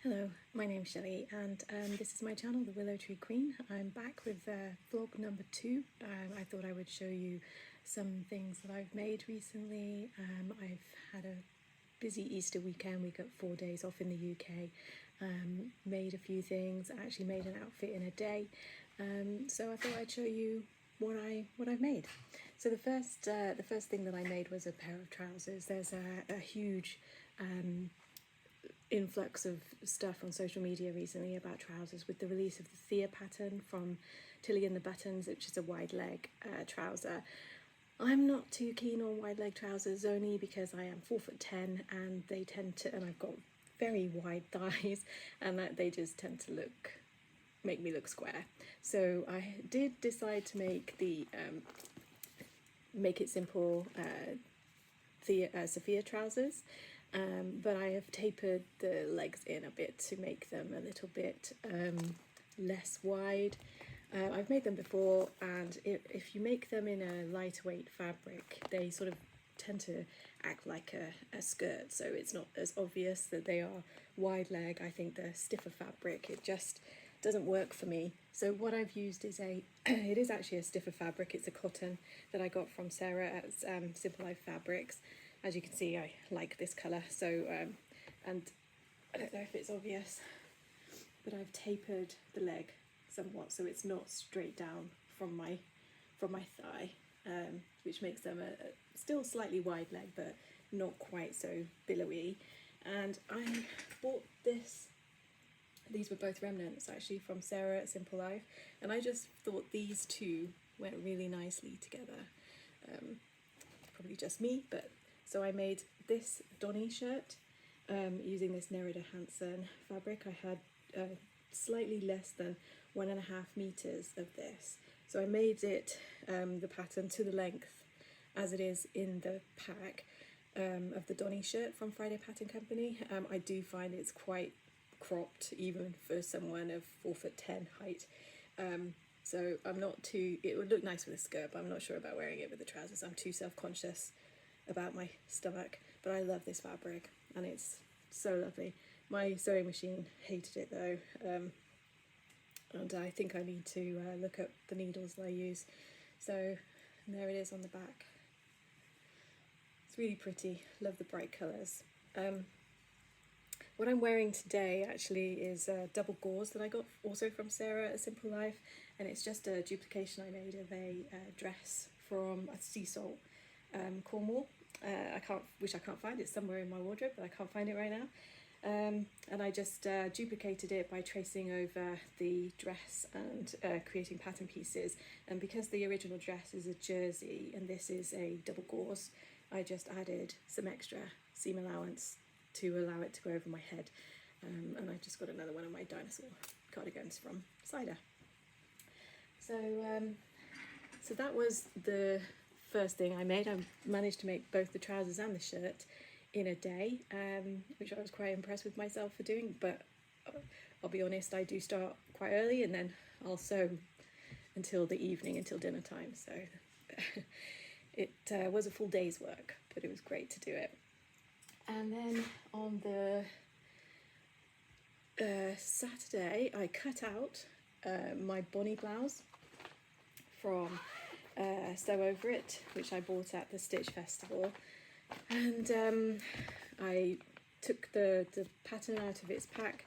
Hello, my name's Shelley and this is my channel, The Willow Tree Queen. I'm back with vlog number 2. I thought I would show you some things that I've made recently. I've had a busy Easter weekend. We got 4 days off in the UK. Made a few things, actually made an outfit in a day. So I thought I'd show you what I've made. So the first thing that I made was a pair of trousers. There's a huge influx of stuff on social media recently about trousers with the release of the Safiya pattern from Tilly and the Buttons, which is a wide leg trouser. I'm not too keen on wide leg trousers, only because I am 4'10" and they tend to, and I've got very wide thighs, and that they just tend to make me look square. So I did decide to make the make it simple Safiya trousers. But I have tapered the legs in a bit to make them a little bit less wide. I've made them before, and if you make them in a lightweight fabric, they sort of tend to act like a skirt, so it's not as obvious that they are wide leg. I think the stiffer fabric, it just doesn't work for me. So what I've used is it is actually a stiffer fabric. It's a cotton that I got from Sarah at Simple Life Fabrics. As you can see, I like this colour, so and I don't know if it's obvious, but I've tapered the leg somewhat so it's not straight down from my thigh, which makes them still slightly wide leg, but not quite so billowy. And I bought these were both Remnants actually from Sarah at Simple Life, and I just thought these two went really nicely together. Probably just me, but so I made this Donny shirt using this Nerida Hansen fabric. I had slightly less than 1.5 meters of this. So I made it, the pattern, to the length as it is in the pack of the Donny shirt from Friday Pattern Company. I do find it's quite cropped even for someone of 4'10" height. So I'm not too, it would look nice with a skirt, but I'm not sure about wearing it with the trousers. I'm too self-conscious about my stomach, but I love this fabric and it's so lovely. My sewing machine hated it though, and I think I need to look up the needles that I use. So there it is on the back. It's really pretty, love the bright colours. What I'm wearing today actually is double gauze that I got also from Sarah at Simple Life, and it's just a duplication I made of a dress from a sea salt Cornwall. Which I can't find. It's somewhere in my wardrobe, but I can't find it right now. And I just duplicated it by tracing over the dress and creating pattern pieces. And because the original dress is a jersey and this is a double gauze, I just added some extra seam allowance to allow it to go over my head. And I just got another one of my dinosaur cardigans from Cider. So that was the first thing I made. I managed to make both the trousers and the shirt in a day, which I was quite impressed with myself for doing, but I'll be honest, I do start quite early and then I'll sew until the evening, until dinner time, so it was a full day's work, but it was great to do it. And then on the Saturday I cut out my bonny blouse from Sew Over It, which I bought at the Stitch Festival, and I took the pattern out of its pack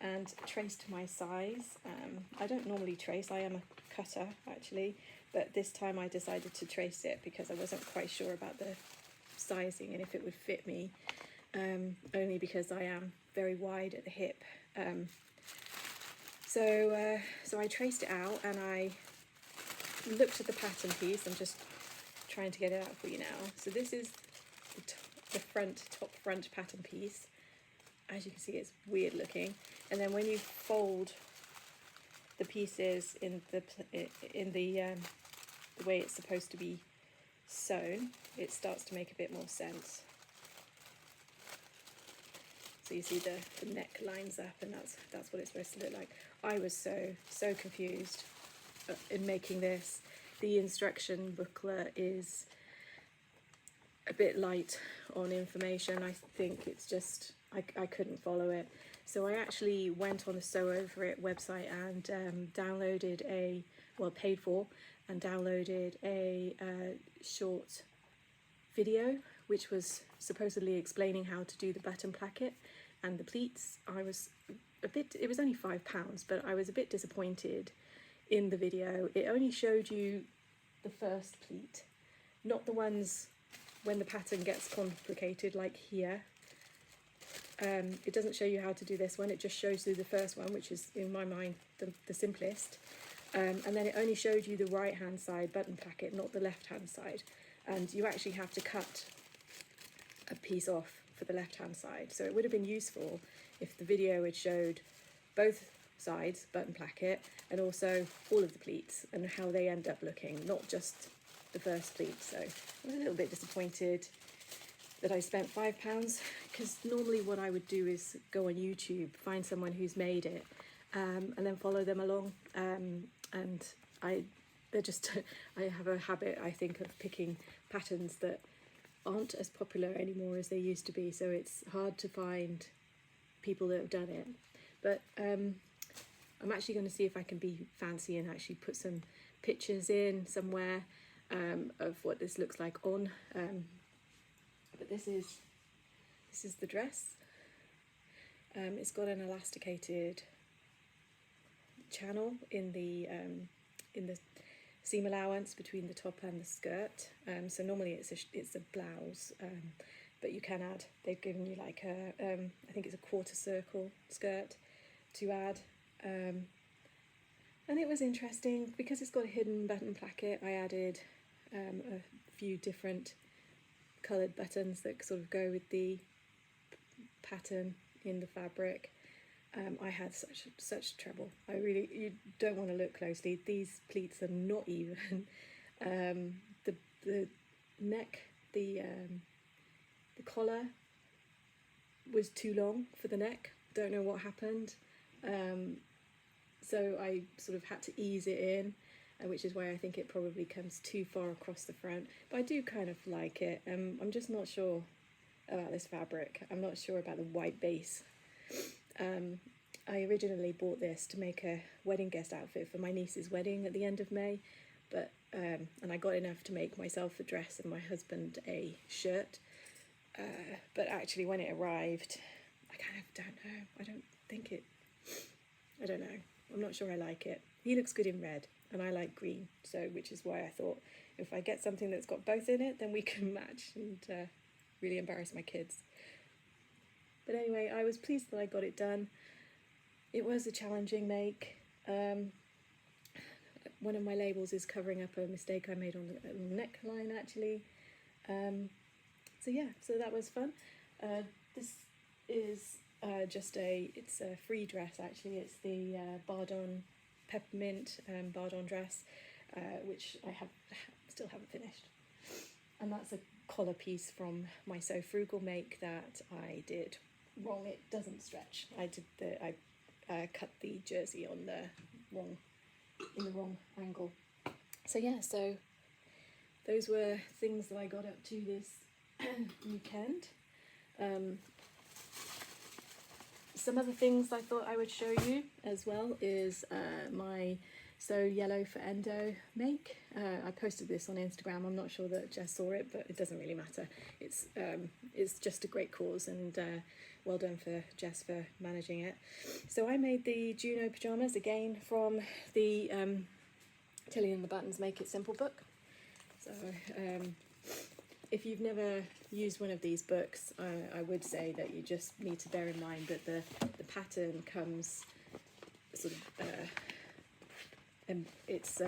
and traced my size. I don't normally trace, I am a cutter actually, but this time I decided to trace it because I wasn't quite sure about the sizing and if it would fit me, only because I am very wide at the hip. So I traced it out and I looked at the pattern piece. I'm just trying to get it out for you now. So this is the top front pattern piece. As you can see, it's weird looking. And then when you fold the pieces in the way it's supposed to be sewn, it starts to make a bit more sense. So you see the neck lines up, and that's what it's supposed to look like. I was so confused in making this. The instruction booklet is a bit light on information. I think it's just, I couldn't follow it. So I actually went on the Sew Over It website and downloaded paid for, and downloaded a short video which was supposedly explaining how to do the button placket and the pleats. It was only £5, but I was a bit disappointed in the video. It only showed you the first pleat, not the ones when the pattern gets complicated like here. It doesn't show you how to do this one, it just shows you the first one, which is in my mind the simplest. And then it only showed you the right hand side button placket, not the left hand side. And you actually have to cut a piece off for the left hand side. So it would have been useful if the video had showed both sides button placket and also all of the pleats and how they end up looking, not just the first pleat. So I was a little bit disappointed that I spent £5, because normally what I would do is go on YouTube, find someone who's made it, and then follow them along. And I have a habit, I think, of picking patterns that aren't as popular anymore as they used to be, so it's hard to find people that have done it. But I'm actually going to see if I can be fancy and actually put some pictures in somewhere of what this looks like on. But this is the dress. It's got an elasticated channel in the seam allowance between the top and the skirt. So normally it's a blouse, but you can add. They've given you like I think it's a quarter circle skirt to add. And it was interesting because it's got a hidden button placket. I added a few different coloured buttons that sort of go with the pattern in the fabric. I had such trouble. You don't want to look closely. These pleats are not even. The neck, the collar was too long for the neck. Don't know what happened. So I sort of had to ease it in, which is why I think it probably comes too far across the front. But I do kind of like it. I'm just not sure about this fabric. I'm not sure about the white base. I originally bought this to make a wedding guest outfit for my niece's wedding at the end of May, but and I got enough to make myself a dress and my husband a shirt. But actually when it arrived, I kind of don't know. I don't know. I'm not sure I like it. He looks good in red and I like green, so which is why I thought if I get something that's got both in it, then we can match and really embarrass my kids. But anyway, I was pleased that I got it done. It was a challenging make. One of my labels is covering up a mistake I made on the neckline actually. So yeah, so that was fun. This is it's a free dress actually. It's the Bardon Peppermint Bardon dress, which I still haven't finished. And that's a collar piece from my So Frugal make that I did wrong. It doesn't stretch. I cut the jersey on in the wrong angle. So yeah, so those were things that I got up to this weekend. Some other things I thought I would show you as well is my So Yellow for Endo make. I posted this on Instagram. I'm not sure that Jess saw it, but it doesn't really matter. It's just a great cause, and well done for Jess for managing it. So I made the Juno pyjamas again from the Tilly and the Buttons Make It Simple book. So if you've never used one of these books, I would say that you just need to bear in mind that the pattern comes sort of it's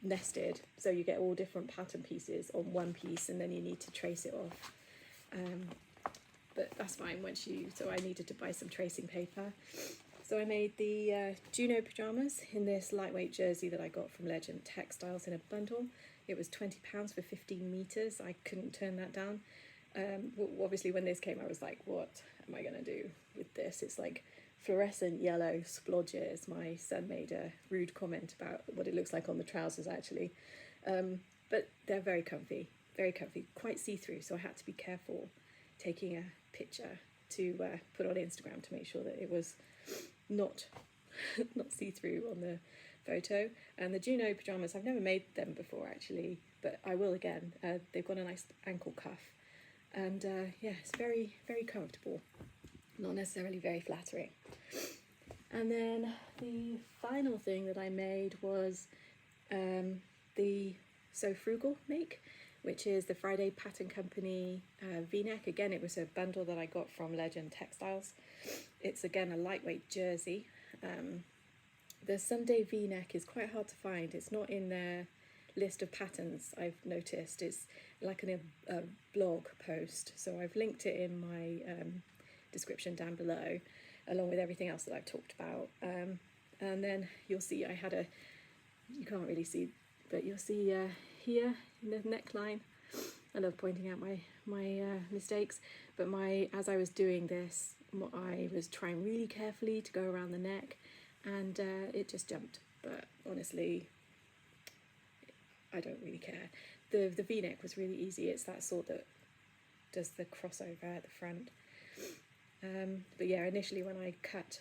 nested, so you get all different pattern pieces on one piece and then you need to trace it off. But that's fine so I needed to buy some tracing paper. So I made the Juno pyjamas in this lightweight jersey that I got from Legend Textiles in a bundle. It was £20 for 15 metres. I couldn't turn that down. Obviously when this came I was like, what am I going to do with this? It's like fluorescent yellow splodges. My son made a rude comment about what it looks like on the trousers actually. But they're very comfy, quite see-through, so I had to be careful taking a picture to put on Instagram to make sure that it was not not see-through on the photo. And the Juno pyjamas, I've never made them before actually, but I will again. They've got a nice ankle cuff, and yeah, it's very, very comfortable, not necessarily very flattering. And then the final thing that I made was the So Frugal make, which is the Friday Pattern Company v-neck. Again, it was a bundle that I got from Legend Textiles. It's again a lightweight jersey. The Sunday v-neck is quite hard to find. It's not in their list of patterns, I've noticed. It's like in a blog post, so I've linked it in my description down below, along with everything else that I've talked about. And then you'll see I had a, you can't really see, but you'll see here in the neckline, I love pointing out my mistakes, but as I was doing this, I was trying really carefully to go around the neck, and it just jumped. But honestly, I don't really care. The v-neck was really easy. It's that sort that does the crossover at the front. But yeah, initially when I cut,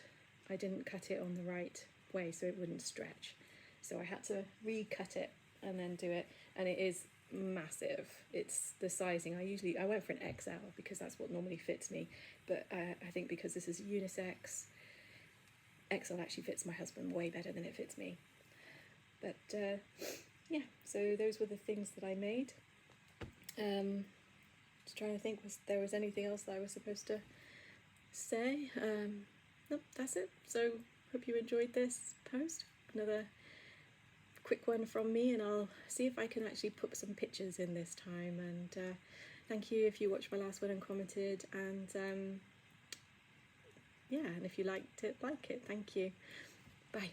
I didn't cut it on the right way so it wouldn't stretch. So I had to recut it and then do it, and it is massive. It's the sizing. I went for an XL because that's what normally fits me, but I think because this is unisex, XL actually fits my husband way better than it fits me. But yeah, so those were the things that I made. Just trying to think, there was anything else that I was supposed to say? Nope, that's it. So hope you enjoyed this post. Another quick one from me, and I'll see if I can actually put some pictures in this time. And thank you if you watched my last one and commented, and yeah, and if you liked it, like it. Thank you. Bye.